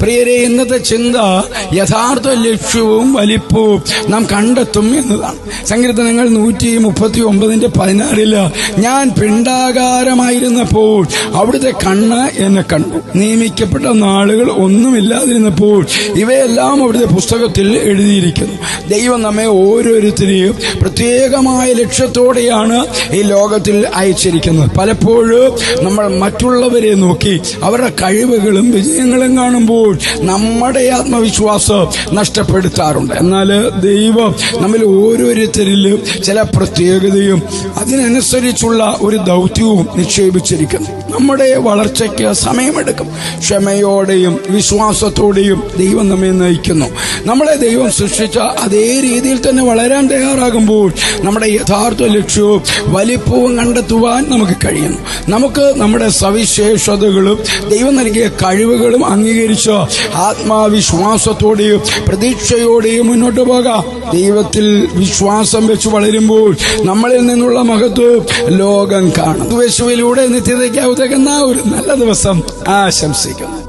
പ്രിയരെ, ഇന്നത്തെ ചിന്ത യഥാർത്ഥ ലക്ഷ്യവും വലിപ്പവും നാം കണ്ടെത്തും എന്നതാണ്. സങ്കീർത്തനങ്ങൾ 139:16 ഞാൻ പിണ്ടാകാരമായിരുന്നപ്പോൾ അവിടുത്തെ കണ്ണ് എന്നെ കണ്ടു, നിയമിക്കപ്പെട്ട നാളുകൾ ഒന്നുമില്ലാതിരുന്നപ്പോൾ ഇവയെല്ലാം അവിടുത്തെ പുസ്തകത്തിൽ എഴുതിയിരിക്കുന്നു. ദൈവം നമ്മെ ഓരോരുത്തരെയും പ്രത്യേകമായ ലക്ഷ്യത്തോടെയാണ് ഈ ലോകത്തിൽ അയച്ചിരിക്കുന്നത്. പലപ്പോഴും നമ്മൾ മറ്റുള്ളവരെ നോക്കി അവരുടെ കഴിവുകളും വിജയങ്ങളും കാണുമ്പോൾ നമ്മുടെ ആത്മവിശ്വാസം നഷ്ടപ്പെടുത്താറുണ്ട്. എന്നാൽ ദൈവം നമ്മിൽ ഓരോരുത്തരിലും ചില പ്രത്യേകതയും അതിനനുസരിച്ചുള്ള ഒരു ദൗത്യവും നിക്ഷേപിച്ചിരിക്കുന്നു. നമ്മുടെ വളർച്ചയ്ക്ക് സമയമെടുക്കും. ക്ഷമയോടെയും വിശ്വാസത്തോടെയും ദൈവം നമ്മെ നയിക്കുന്നു. നമ്മളെ ദൈവം സൃഷ്ടിച്ച അതേ രീതിയിൽ തന്നെ വളരാൻ തയ്യാറാകുമ്പോൾ നമ്മുടെ യഥാർത്ഥ ലക്ഷ്യവും വലിപ്പവും കണ്ടെത്തുവാൻ നമുക്ക് കഴിയുന്നു. നമുക്ക് നമ്മുടെ സവിശേഷതകളും ദൈവം നൽകിയ കഴിവുകളും അംഗീകരിച്ച് ആത്മവിശ്വാസത്തോടെയും പ്രതീക്ഷയോടെയും മുന്നോട്ട് പോകാം. ദൈവത്തിൽ വിശ്വാസം വെച്ച് വളരുമ്പോൾ നമ്മളിൽ നിന്നുള്ള മഹത്വം ലോകം കാണും. യേശുവിലൂടെ നിത്യതയ്ക്ക് ഉതകുന്ന ഒരു നല്ല ദിവസം ആശംസിക്കുന്നു.